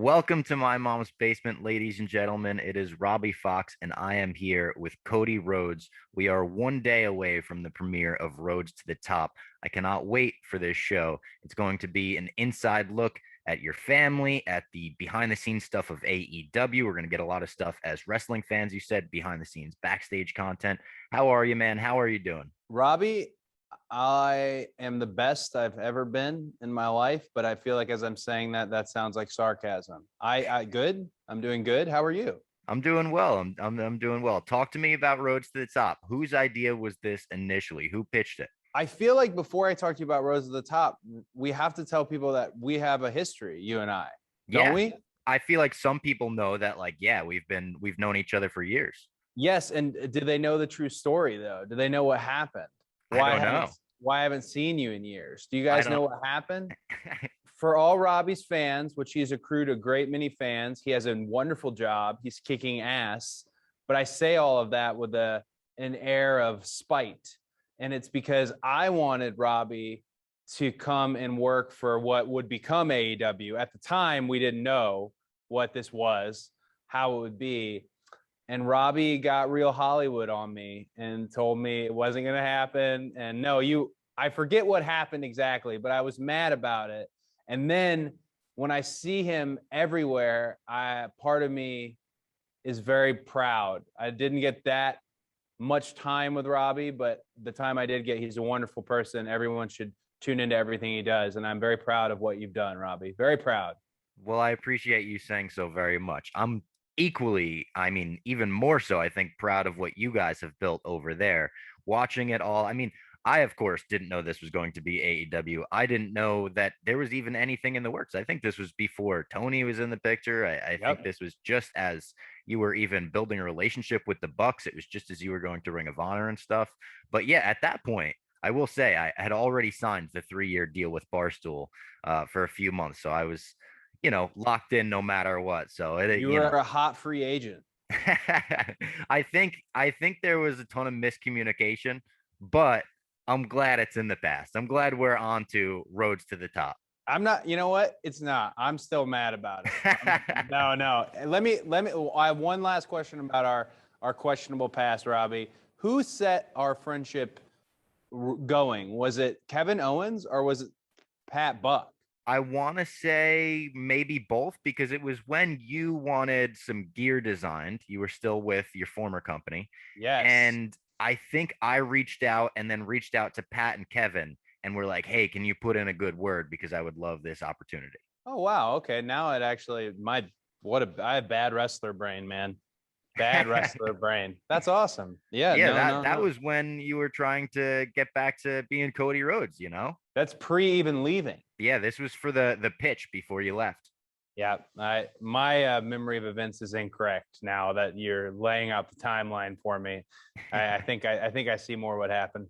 Welcome to my mom's basement, ladies and gentlemen. It is Robbie Fox, and I am here with Cody Rhodes. We are one day away from the premiere of Rhodes to the Top. I cannot wait for this show. It's going to be an inside look at your family, at the behind the scenes stuff of AEW. We're going to get a lot of stuff as wrestling fans, you said, behind the scenes, backstage content. How are you, man? How are you doing? Robbie, I am the best I've ever been in my life, but I feel like as I'm saying that sounds like sarcasm. I good. I'm doing good. How are you? I'm doing well. I'm doing well. Talk to me about Rhodes to the Top. Whose idea was this initially? Who pitched it? I feel like before I talk to you about Rose of the Top, we have to tell people that we have a history, you and I, don't Yeah, we? I feel like some people know that, like, yeah, we've known each other for years. Yes. And do they know the true story though? Do they know what happened? I Why don't haven't know. why I haven't seen you in years? Do you I guys know don't. what happened? For all Robbie's fans, which he's accrued a great many fans, he has a wonderful job. He's kicking ass. But I say all of that with an air of spite. And it's because I wanted Robbie to come and work for what would become AEW. At the time, we didn't know what this was, how it would be. And Robbie got real Hollywood on me and told me it wasn't going to happen. And no, I forget what happened exactly, but I was mad about it. And then when I see him everywhere, part of me is very proud. I didn't get that much time with Robbie, but the time I did get, he's a wonderful person. Everyone should tune into everything he does. And I'm very proud of what you've done, Robbie. Very proud. Well, I appreciate you saying so very much. I'm equally, I mean, even more so, I think, proud of what you guys have built over there. Watching it all, I mean, I, of course, didn't know this was going to be AEW. I didn't know that there was even anything in the works. I think this was before Tony was in the picture. I think Yep. this was just as you were even building a relationship with the Bucks. It was just as you were going to Ring of Honor and stuff. But yeah, at that point, I will say I had already signed the 3-year deal with Barstool for a few months. So I was, locked in no matter what. So You were a hot free agent. I think there was a ton of miscommunication, but I'm glad it's in the past. I'm glad we're on to Roads to the Top. I'm not, you know what? It's not. I'm still mad about it. No, no. Let me, I have one last question about our questionable past, Robbie. Who set our friendship going? Was it Kevin Owens or was it Pat Buck? I want to say maybe both because it was when you wanted some gear designed. You were still with your former company. Yes. And I think I reached out and then reached out to Pat and Kevin and we're like, hey, can you put in a good word because I would love this opportunity. Oh, wow. Okay. Now it actually, I have bad wrestler brain, man. Bad wrestler brain. That's awesome. Yeah. Yeah, No, that no, that no. was when you were trying to get back to being Cody Rhodes. That's pre even leaving. Yeah, this was for the pitch before you left. Yeah, my memory of events is incorrect now that you're laying out the timeline for me. I think I see more what happened.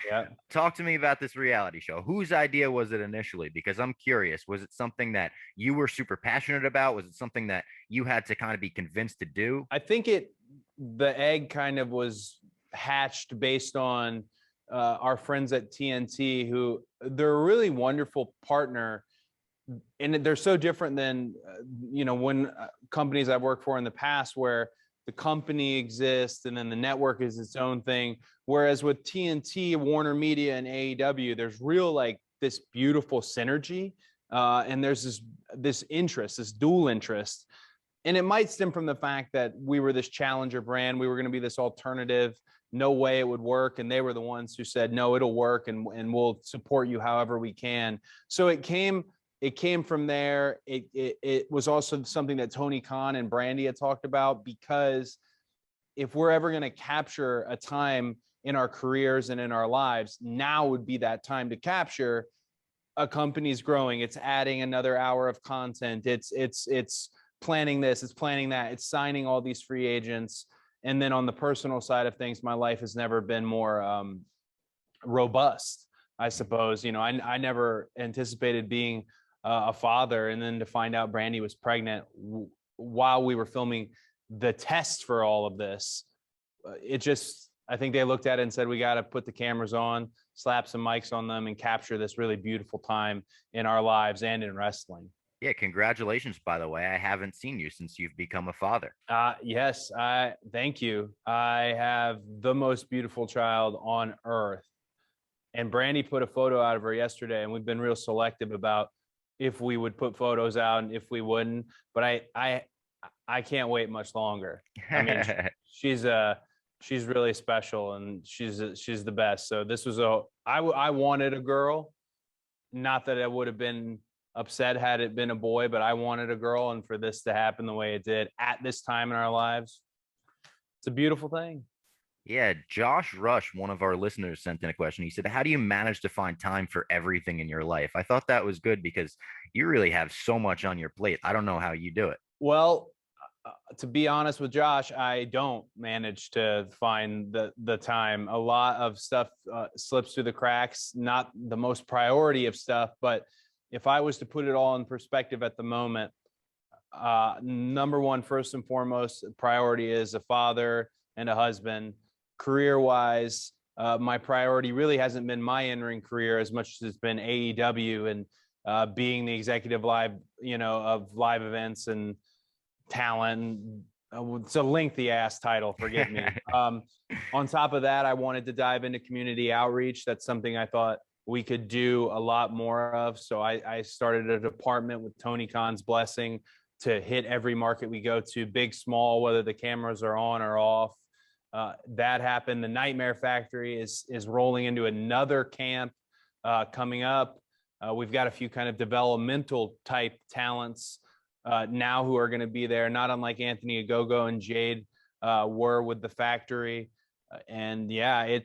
Yeah, Talk to me about this reality show. Whose idea was it initially? Because I'm curious. Was it something that you were super passionate about? Was it something that you had to kind of be convinced to do? I think the egg kind of was hatched based on our friends at TNT, who they're a really wonderful partner, and they're so different than when companies I've worked for in the past, where the company exists and then the network is its own thing. Whereas with TNT, Warner Media, and AEW, there's real like this beautiful synergy, and there's this interest, this dual interest, and it might stem from the fact that we were this challenger brand, we were going to be this alternative. No way it would work, and they were the ones who said no, it'll work, and we'll support you however we can. So it came from there. It was also something that Tony Khan and Brandy had talked about, because if we're ever going to capture a time in our careers and in our lives, now would be that time to capture. A company's growing, it's adding another hour of content, it's planning this, it's planning that, it's signing all these free agents. And then on the personal side of things, my life has never been more robust, I suppose. I never anticipated being a father, and then to find out Brandy was pregnant while we were filming the test for all of this, I think they looked at it and said, we got to put the cameras on, slap some mics on them, and capture this really beautiful time in our lives and in wrestling. Yeah, congratulations, by the way. I haven't seen you since you've become a father. Yes, I thank you. I have the most beautiful child on earth. And Brandy put a photo out of her yesterday, and we've been real selective about if we would put photos out and if we wouldn't. But I can't wait much longer. I mean, she's she's really special, and she's the best. So this was I wanted a girl. Not that I would have been upset had it been a boy, but I wanted a girl, and for this to happen the way it did at this time in our lives, it's a beautiful thing. Yeah, Josh Rush, one of our listeners, sent in a question. He said, "How do you manage to find time for everything in your life?" I thought that was good because you really have so much on your plate. I don't know how you do it. Well, to be honest with Josh, I don't manage to find the time. A lot of stuff slips through the cracks. Not the most priority of stuff, but if I was to put it all in perspective at the moment, number one, first and foremost, priority is a father and a husband. Career wise, my priority really hasn't been my in-ring career as much as it's been AEW and being the executive live, of live events and talent. It's a lengthy ass title, forgive me. On top of that, I wanted to dive into community outreach. That's something I thought we could do a lot more of. So I started a department with Tony Khan's blessing to hit every market we go to, big, small, whether the cameras are on or off. That happened. The Nightmare Factory is rolling into another camp coming up. We've got a few kind of developmental type talents now who are going to be there, not unlike Anthony Agogo and Jade were with the factory. And yeah,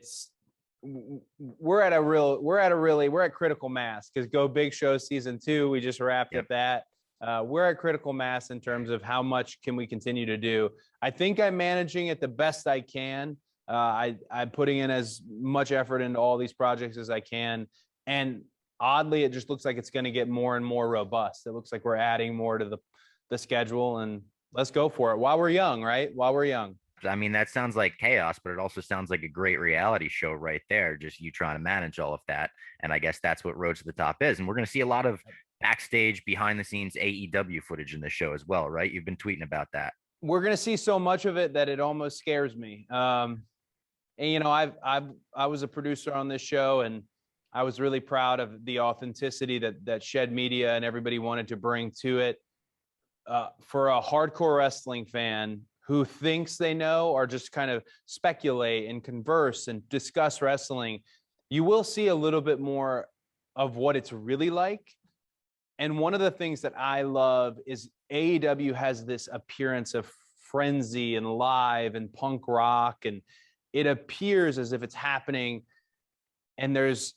we're at critical mass because Go Big Show season 2, we just wrapped at that. We're at critical mass in terms of how much can we continue to do. I think I'm managing it the best I can. I'm putting in as much effort into all these projects as I can. And oddly, it just looks like it's going to get more and more robust. It looks like we're adding more to the schedule, and let's go for it while we're young, right? While we're young. I mean, that sounds like chaos, but it also sounds like a great reality show right there. Just you trying to manage all of that. And I guess that's what Road to the Top is. And we're going to see a lot of backstage, behind the scenes AEW footage in this show as well, right? You've been tweeting about that. We're going to see so much of it that it almost scares me. And I was a producer on this show, and I was really proud of the authenticity that Shed Media and everybody wanted to bring to it. For a hardcore wrestling fan who thinks they know or just kind of speculate and converse and discuss wrestling, you will see a little bit more of what it's really like. And one of the things that I love is AEW has this appearance of frenzy and live and punk rock, and it appears as if it's happening. And there's,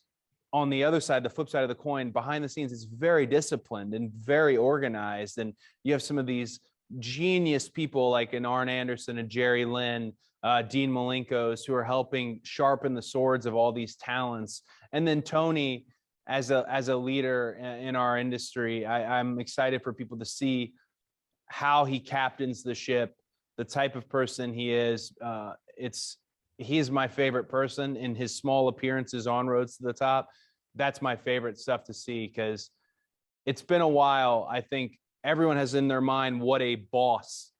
on the other side, the flip side of the coin, behind the scenes, it's very disciplined and very organized. And you have some of these genius people like an Arn Anderson and Jerry Lynn, Dean Malenko's, who are helping sharpen the swords of all these talents. And then Tony, as a leader in our industry, I'm excited for people to see how he captains the ship, the type of person he is. He is my favorite person in his small appearances on Roads to the Top. That's my favorite stuff to see because it's been a while. I think everyone has in their mind what a boss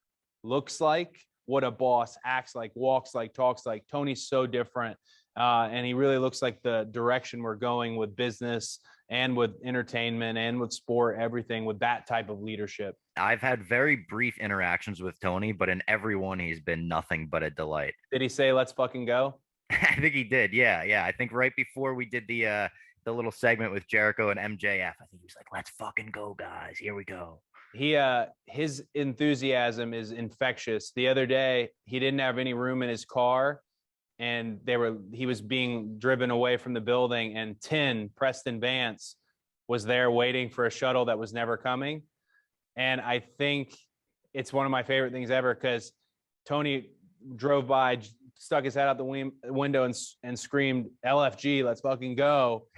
looks like, what a boss acts like, walks like, talks like. Tony's so different. And he really looks like the direction we're going with business and with entertainment and with sport, everything with that type of leadership. I've had very brief interactions with Tony, but in every one, he's been nothing but a delight. Did he say, "Let's fucking go"? I think he did. Yeah. Yeah. I think right before we did the little segment with Jericho and MJF, I think he was like, "Let's fucking go, guys. Here we go." His enthusiasm is infectious. The other day, he didn't have any room in his car, and he was being driven away from the building, and Preston Vance was there waiting for a shuttle that was never coming. And I think it's one of my favorite things ever because Tony drove by, stuck his head out the window and screamed, "LFG, let's fucking go."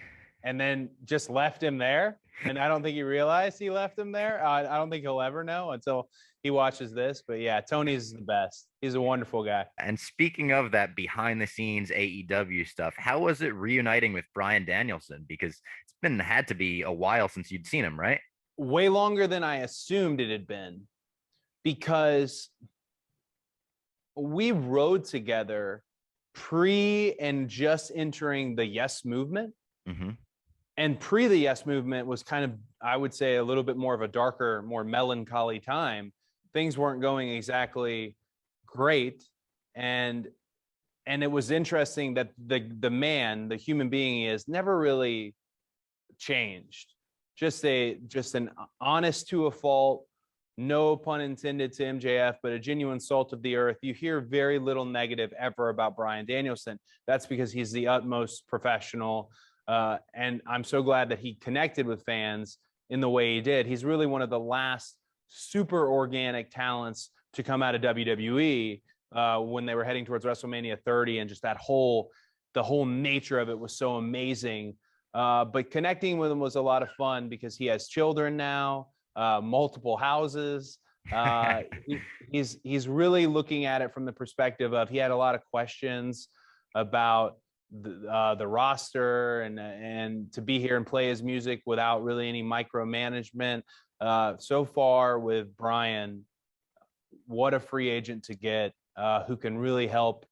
And then just left him there. And I don't think he realized he left him there. I don't think he'll ever know until he watches this. But yeah, Tony's the best. He's a wonderful guy. And speaking of that behind the scenes AEW stuff, how was it reuniting with Bryan Danielson? Because it's had to be a while since you'd seen him, right? way longer than I assumed it had been, because we rode together pre and just entering the Yes movement. Mm-hmm. And pre the Yes movement was kind of, I would say, a little bit more of a darker, more melancholy time. Things weren't going exactly great. And it was interesting that the man, the human being he is, never really changed. Just an honest to a fault, no pun intended to MJF, but a genuine salt of the earth. You hear very little negative ever about Bryan Danielson. That's because he's the utmost professional. And I'm so glad that he connected with fans in the way he did. He's really one of the last super organic talents to come out of WWE when they were heading towards WrestleMania 30, and just the whole nature of it was so amazing. But connecting with him was a lot of fun because he has children now, multiple houses. He's really looking at it from the perspective of, he had a lot of questions about the roster and to be here and play his music without really any micromanagement. So far with Bryan, what a free agent to get, who can really help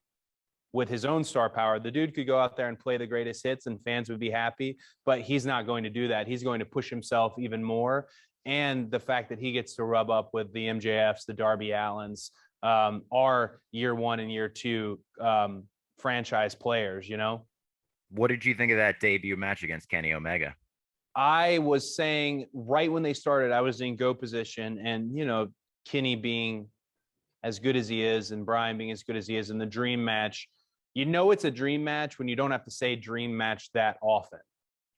with his own star power. The dude could go out there and play the greatest hits and fans would be happy, but he's not going to do that. He's going to push himself even more. And the fact that he gets to rub up with the MJFs, the Darby Allens, are year one and year two franchise players, you know? What did you think of that debut match against Kenny Omega? I was saying right when they started, I was in go position, and, you know, Kenny being as good as he is and Bryan being as good as he is in the dream match, you know, it's a dream match when you don't have to say dream match that often.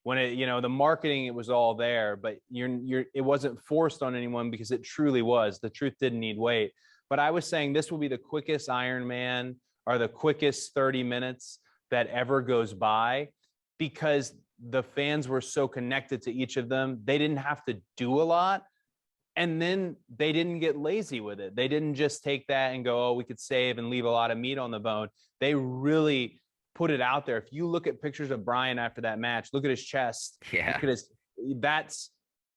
When it, you know, the marketing, it was all there, but it wasn't forced on anyone because it truly was. The truth didn't need weight. But I was saying this will be the quickest Iron Man, or the quickest 30 minutes that ever goes by, because the fans were so connected to each of them. They didn't have to do a lot. And then they didn't get lazy with it. They didn't just take that and go, oh, we could save and leave a lot of meat on the bone. They really put it out there. If you look at pictures of Bryan after that match, look at his chest. Yeah. Look at his,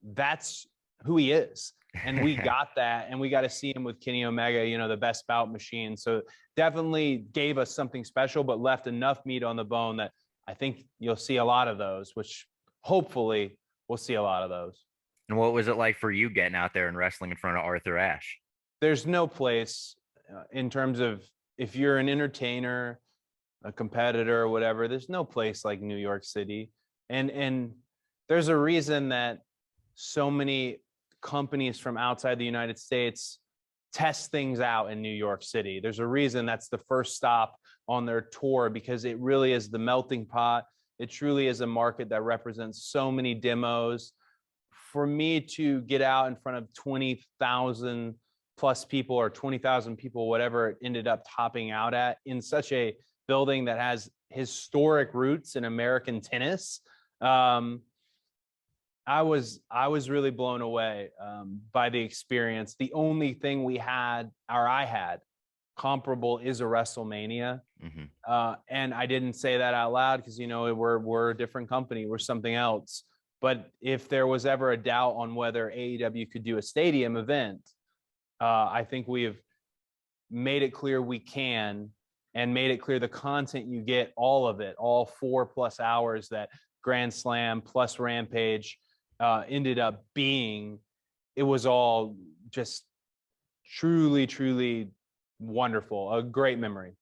that's who he is. And we got that, and we got to see him with Kenny Omega, you know, the best bout machine. So definitely gave us something special, but left enough meat on the bone that I think you'll see a lot of those, which hopefully we'll see a lot of those. And what was it like for you getting out there and wrestling in front of Arthur Ashe? There's no place in terms of, if you're an entertainer, a competitor, or whatever, there's no place like New York City. And there's a reason that so many companies from outside the United States test things out in New York City. There's a reason that's the first stop on their tour, because it really is the melting pot. It truly is a market that represents so many demos. For me to get out in front of 20,000 plus people, or 20,000 people, whatever it ended up topping out at, in such a building that has historic roots in American tennis, I was really blown away by the experience. The only thing I had comparable is a WrestleMania. Mm-hmm. And I didn't say that out loud because, you know, we're a different company. We're something else. But if there was ever a doubt on whether AEW could do a stadium event, I think we have made it clear we can, and made it clear the content you get, all of it, all 4+ hours that Grand Slam plus Rampage ended up being. It was all just truly, truly wonderful. A great memory.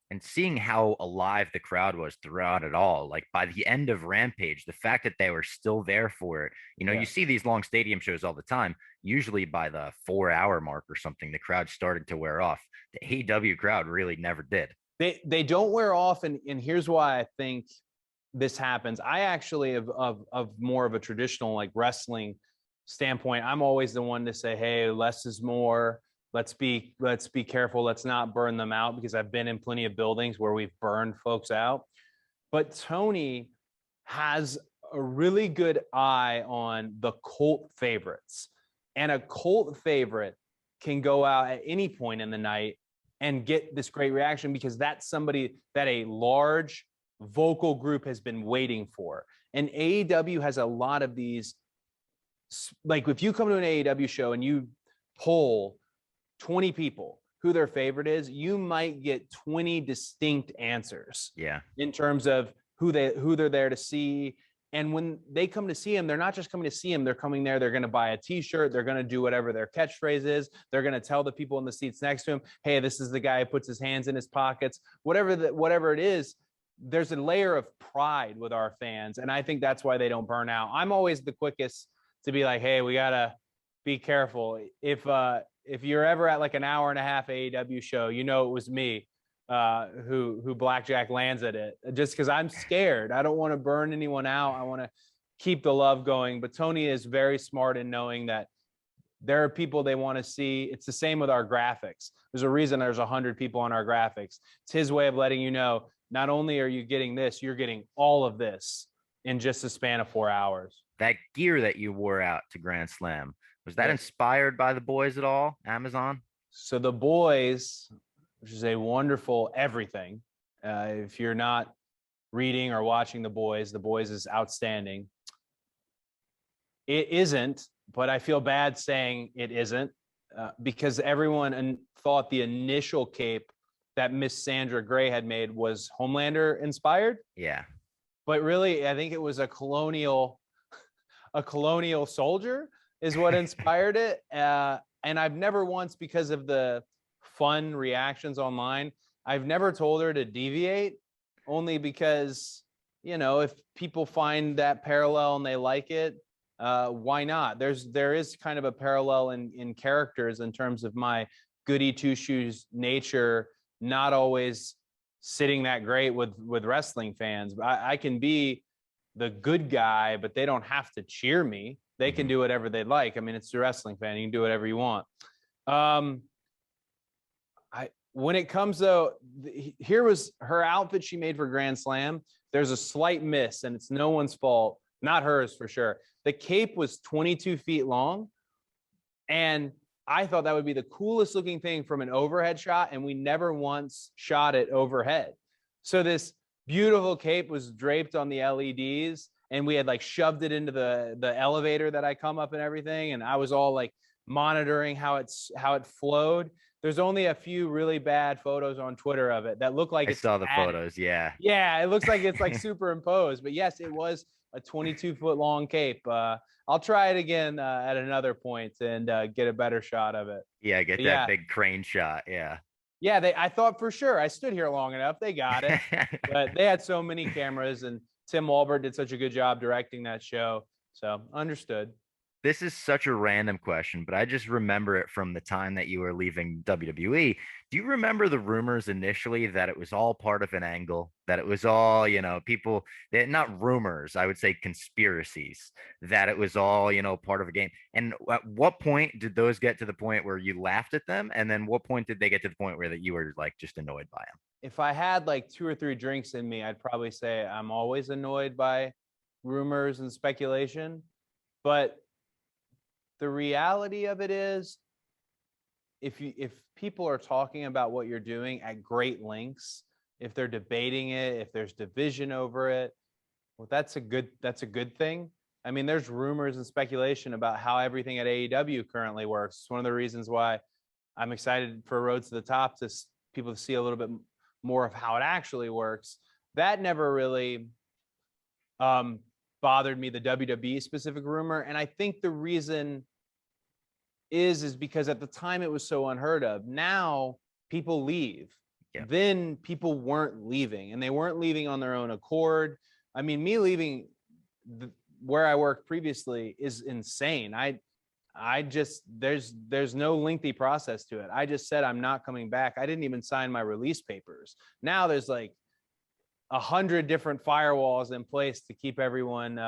And seeing how alive the crowd was throughout it all, like by the end of Rampage, the fact that they were still there for it, you know, Yeah. you see these long stadium shows all the time. Usually by the 4-hour mark or something, the crowd started to wear off. The AEW crowd really never did. They don't wear off, and here's why I think this happens. I actually of more of a traditional like wrestling standpoint, I'm always the one to say, hey, less is more. Let's be careful. Let's not burn them out, because I've been in plenty of buildings where we've burned folks out. But Tony has a really good eye on the cult favorites, and a cult favorite can go out at any point in the night and get this great reaction, because that's somebody that a large vocal group has been waiting for. And AEW has a lot of these like if you come to an AEW show and you poll 20 people who their favorite is, you might get 20 distinct answers. Yeah. In terms of who they're there to see. And when they come to see him, they're not just coming to see him. They're coming there. They're going to buy a T-shirt. They're going to do whatever their catchphrase is. They're going to tell the people in the seats next to him, "Hey, this is the guy who puts his hands in his pockets." Whatever it is, there's a layer of pride with our fans, and I think that's why they don't burn out. I'm always the quickest to be like, "Hey, we gotta be careful. If you're ever at like an hour and a half AEW show, you know it was me." Who blackjack lands at it, just because I'm scared. I don't want to burn anyone out. I want to keep the love going. But Tony is very smart in knowing that there are people they want to see. It's the same with our graphics. There's a reason there's 100 people on our graphics. It's his way of letting you know, not only are you getting this, you're getting all of this in just a span of 4 hours. That gear that you wore out to Grand Slam, was that inspired by the boys at all? Amazon? So the boys, which is a wonderful everything. If you're not reading or watching The Boys is outstanding. It isn't, but I feel bad saying it isn't because everyone thought the initial cape that Miss Sandra Gray had made was Homelander inspired. Yeah. But really, I think it was a colonial soldier is what inspired it. And I've never once, because of the fun reactions online, I've never told her to deviate, only because, if people find that parallel and they like it, why not? There is kind of a parallel in characters in terms of my goody two shoes nature, not always sitting that great with wrestling fans. I can be the good guy, but they don't have to cheer me. They can do whatever they like. I mean, it's a wrestling fan. You can do whatever you want. When it comes though, here was her outfit she made for Grand Slam. There's a slight miss, and it's no one's fault, not hers for sure. The cape was 22 feet long, and I thought that would be the coolest looking thing from an overhead shot, and we never once shot it overhead. So this beautiful cape was draped on the LEDs, and we had like shoved it into the elevator that I come up and everything, and I was all like monitoring how it flowed. There's only a few really bad photos on Twitter of it that look like I saw the photos. Yeah. Yeah, it looks like it's like superimposed. But yes, it was a 22-foot long cape. I'll try it again at another point and get a better shot of it. Yeah, get that big crane shot. Yeah. Yeah, I thought for sure. I stood here long enough. They got it. But they had so many cameras, and Tim Walbert did such a good job directing that show. So understood. This is such a random question, but I just remember it from the time that you were leaving WWE. Do you remember the rumors initially that it was all part of an angle, that it was all, people that, not rumors, I would say conspiracies, that it was all, part of a game? And at what point did those get to the point where you laughed at them? And then what point did they get to the point where that you were like just annoyed by them? If I had like 2 or 3 drinks in me, I'd probably say I'm always annoyed by rumors and speculation. But the reality of it is, if people are talking about what you're doing at great lengths, if they're debating it, if there's division over it, well, that's a good thing. I mean, there's rumors and speculation about how everything at AEW currently works. It's one of the reasons why I'm excited for Roads to the Top, to people to see a little bit more of how it actually works. That never really bothered me, the WWE specific rumor. And I think the reason is because at the time it was so unheard of. Now people leave. Yeah. Then people weren't leaving, and they weren't leaving on their own accord. I mean, me leaving where I worked previously is insane. I just, there's no lengthy process to it. I just said I'm not coming back. I didn't even sign my release papers. Now there's like 100 different firewalls in place to keep everyone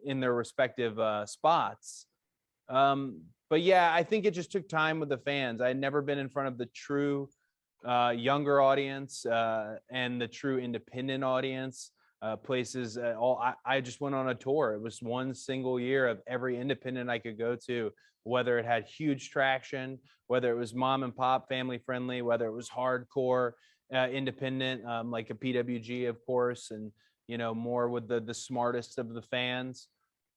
in their respective spots. But yeah, I think it just took time with the fans. I had never been in front of the true younger audience and the true independent audience. Places I just went on a tour. It was one single year of every independent I could go to, whether it had huge traction, whether it was mom and pop, family friendly, whether it was hardcore independent, like a PWG, of course, and more with the smartest of the fans.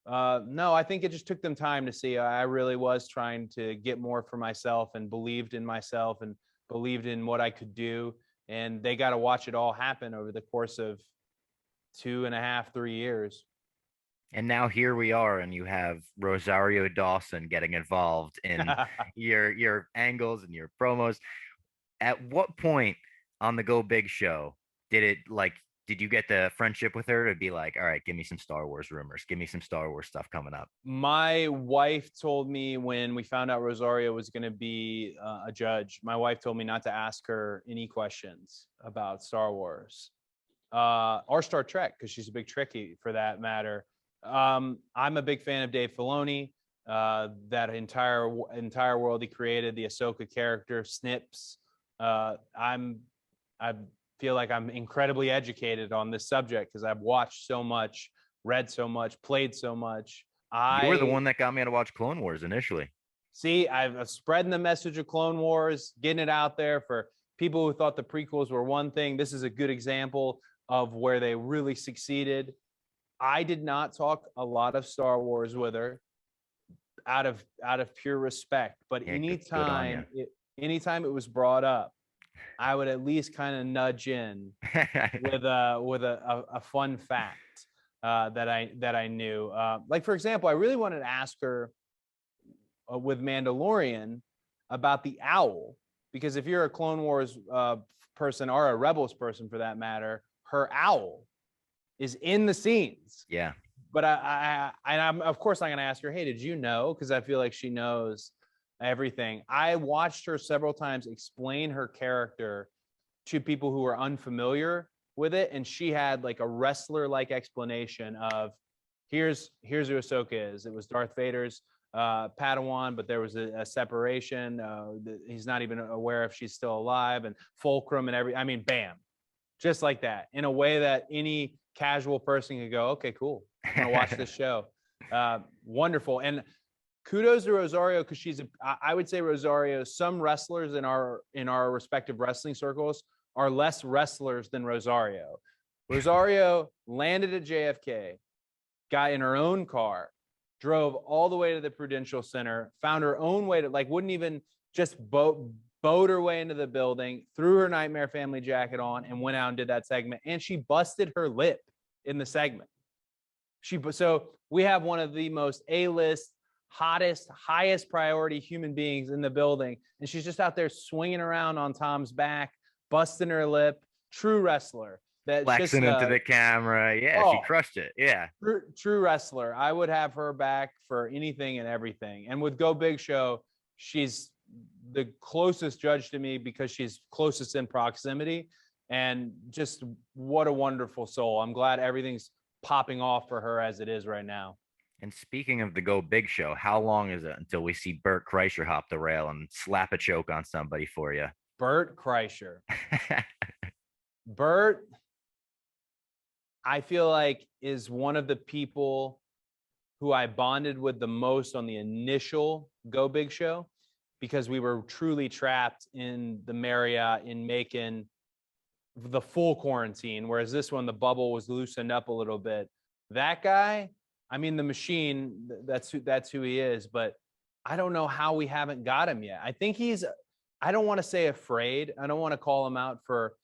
No, I think it just took them time to see. I really was trying to get more for myself and believed in myself and believed in what I could do. And they got to watch it all happen over the course of 2.5, 3 years. And now here we are, and you have Rosario Dawson getting involved in your angles and your promos. At what point on the Go Big show did you get the friendship with her to be like, all right, give me some Star Wars rumors, give me some Star Wars stuff coming up? My wife told me when we found out Rosario was going to be a judge, my wife told me not to ask her any questions about Star Wars or Star Trek, because she's a big Trekkie for that matter. I'm a big fan of Dave Filoni. That entire world he created, the Ahsoka character, Snips. I feel like I'm incredibly educated on this subject because I've watched so much, read so much, played so much. You were the one that got me to watch Clone Wars initially. See, I've spreading the message of Clone Wars, getting it out there for people who thought the prequels were one thing. This is a good example of where they really succeeded. I did not talk a lot of Star Wars with her out of pure respect, but Yeah, anytime it was brought up, I would at least kind of nudge in with a fun fact that I knew. Like, for example, I really wanted to ask her with Mandalorian about the owl, because if you're a Clone Wars person or a Rebels person for that matter, her owl is in the scenes. Yeah. But I'm of course not going to ask her, hey, did you know? Because I feel like she knows everything. I watched her several times explain her character to people who were unfamiliar with it, and she had like a wrestler-like explanation of here's who Ahsoka is. It was Darth Vader's Padawan, but there was a separation. He's not even aware if she's still alive, and Fulcrum and bam, just like that, in a way that any casual person could go, okay, cool, I'm gonna watch this show. Wonderful. And kudos to Rosario, because I would say Rosario, some wrestlers in our respective wrestling circles are less wrestlers than Rosario. Rosario landed at JFK, got in her own car, drove all the way to the Prudential Center, found her own way to, like, wouldn't even just boat her way into the building, threw her Nightmare Family jacket on, and went out and did that segment. And she busted her lip in the segment. So we have one of the most A-list, hottest, highest priority human beings in the building, and she's just out there swinging around on Tom's back, busting her lip. True wrestler. That's flexing just, into the camera. Yeah, she crushed it. Yeah. True wrestler. I would have her back for anything and everything. And with Go Big Show, she's the closest judge to me because she's closest in proximity. And just what a wonderful soul. I'm glad everything's popping off for her as it is right now. And speaking of the Go Big Show, how long is it until we see Bert Kreischer hop the rail and slap a choke on somebody for you? Bert Kreischer. Bert, I feel like, is one of the people who I bonded with the most on the initial Go Big Show, because we were truly trapped in the Marriott in Macon, the full quarantine, whereas this one, the bubble was loosened up a little bit. That guy, I mean, the machine, that's who he is, but I don't know how we haven't got him yet. I think I don't want to say afraid. I don't want to call him out for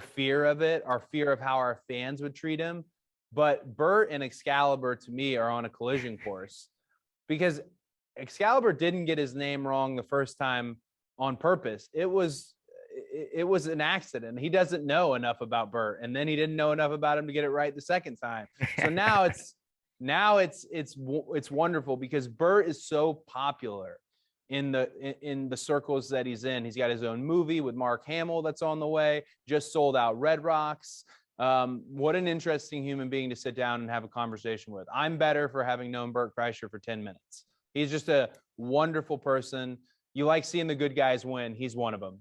fear of it, or fear of how our fans would treat him. But Bert and Excalibur, to me, are on a collision course, because Excalibur didn't get his name wrong the first time on purpose. It was an accident. He doesn't know enough about Bert, and then he didn't know enough about him to get it right the second time. So now it's wonderful, because Bert is so popular in the circles that he's in. He's got his own movie with Mark Hamill that's on the way, just sold out Red Rocks. What an interesting human being to sit down and have a conversation with. I'm better for having known Bert Kreischer for 10 minutes. He's just a wonderful person. You like seeing the good guys win. He's one of them.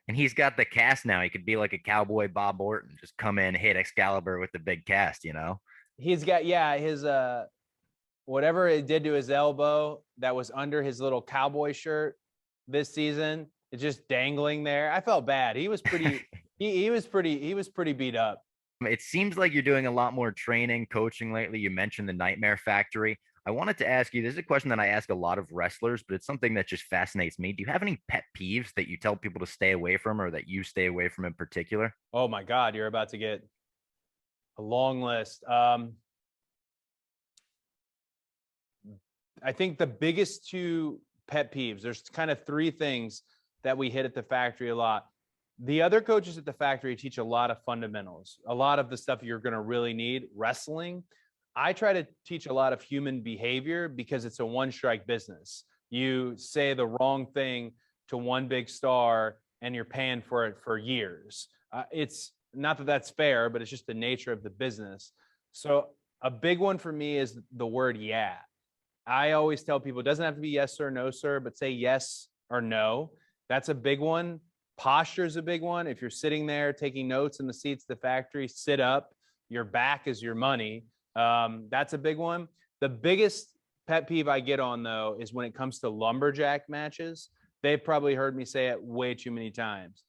And he's got the cast now. He could be like a cowboy Bob Orton, just come in, hit Excalibur with the big cast, you know? He's got, his whatever it did to his elbow that was under his little cowboy shirt this season, it's just dangling there. I felt bad. He was pretty he was pretty beat up. It seems like you're doing a lot more training, coaching lately. You mentioned the Nightmare Factory. I wanted to ask you, this is a question that I ask a lot of wrestlers, but it's something that just fascinates me. Do you have any pet peeves that you tell people to stay away from or that you stay away from in particular? Oh my God, you're about to get a long list. I think the biggest two pet peeves, there's kind of three things that we hit at the factory a lot. The other coaches at the factory teach a lot of fundamentals, a lot of the stuff you're going to really need. Wrestling, I try to teach a lot of human behavior because it's a one strike business. You say the wrong thing to one big star and you're paying for it for years. It's not that that's fair, but it's just the nature of the business. So a big one for me is the word yeah. I always tell people it doesn't have to be yes sir, no sir, but say yes or no. That's a big one. Posture is a big one. If you're sitting there taking notes in the seats at the factory, sit up. Your back is your money. That's a big one. The biggest pet peeve I get on, though, is when it comes to lumberjack matches. They've probably heard me say it way too many times.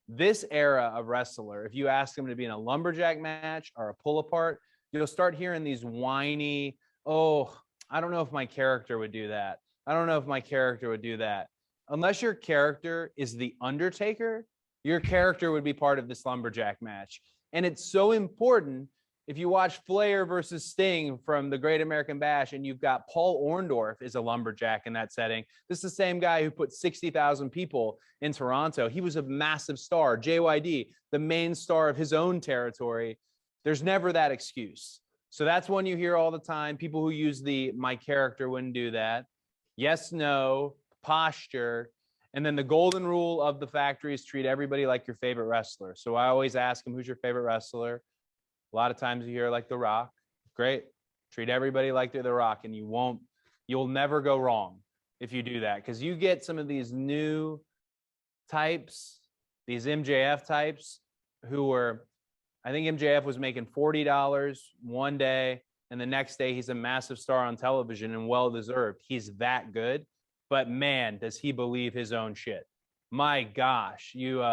This era of wrestler, if you ask them to be in a lumberjack match or a pull apart, you'll start hearing these whiny, oh, I don't know if my character would do that. I don't know if my character would do that. Unless your character is the Undertaker, your character would be part of this lumberjack match. And it's so important. If you watch Flair versus Sting from the Great American Bash and you've got Paul Orndorff is a lumberjack in that setting, this is the same guy who put 60,000 people in Toronto. He was a massive star. JYD, the main star of his own territory. There's never that excuse. So that's one you hear all the time. People who use the my character wouldn't do that. Yes, no, posture. And then the golden rule of the factory is treat everybody like your favorite wrestler. So I always ask them, who's your favorite wrestler? A lot of times you hear like The Rock. Great. Treat everybody like they're The Rock, and you'll never go wrong if you do that. Because you get some of these new types, these MJF types, who were, I think MJF was making $40 one day, and the next day he's a massive star on television and well-deserved. He's that good. But man, does he believe his own shit. My gosh, you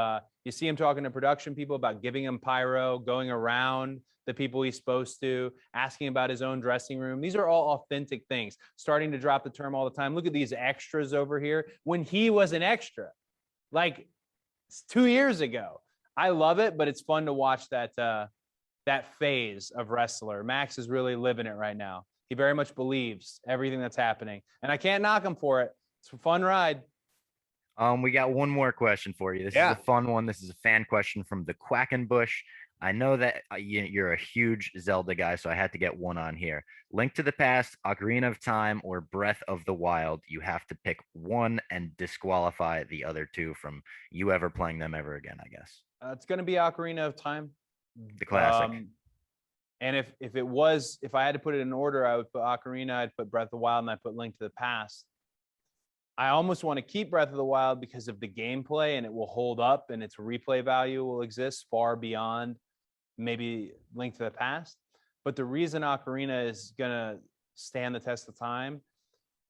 see him talking to production people about giving him pyro, going around the people he's supposed to, asking about his own dressing room. These are all authentic things. Starting to drop the term all the time. Look at these extras over here. When he was an extra, like 2 years ago. I love it, but it's fun to watch that phase of wrestler. Max is really living it right now. He very much believes everything that's happening, and I can't knock him for it. It's a fun ride. We got one more question for you. This is a fun one. This is a fan question from the Quackenbush. I know that you're a huge Zelda guy, so I had to get one on here. Link to the Past, Ocarina of Time, or Breath of the Wild. You have to pick one and disqualify the other two from you ever playing them ever again, I guess. It's going to be Ocarina of Time. The classic. And if I had to put it in order, I would put Ocarina, I'd put Breath of the Wild, and I'd put Link to the Past. I almost want to keep Breath of the Wild because of the gameplay, and it will hold up, and its replay value will exist far beyond maybe Link to the Past. But the reason Ocarina is going to stand the test of time,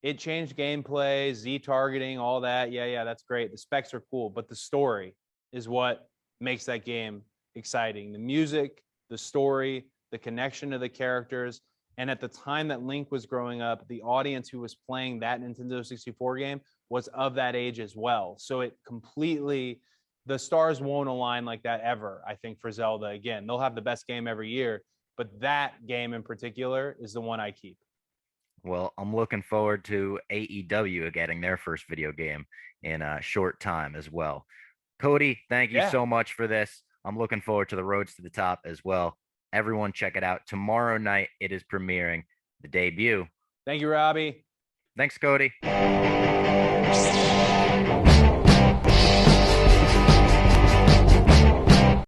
it changed gameplay, Z targeting, all that. Yeah, that's great. The specs are cool, but the story is what makes that game exciting. The music, the story, the connection to the characters. And at the time that Link was growing up, the audience who was playing that Nintendo 64 game was of that age as well. So it completely, the stars won't align like that ever, I think, for Zelda. Again, they'll have the best game every year, but that game in particular is the one I keep. Well, I'm looking forward to AEW getting their first video game in a short time as well. Cody, thank you so much for this. I'm looking forward to the Roads to the Top as well. Everyone check it out. Tomorrow night, it is premiering the debut. Thank you, Robbie. Thanks, Cody.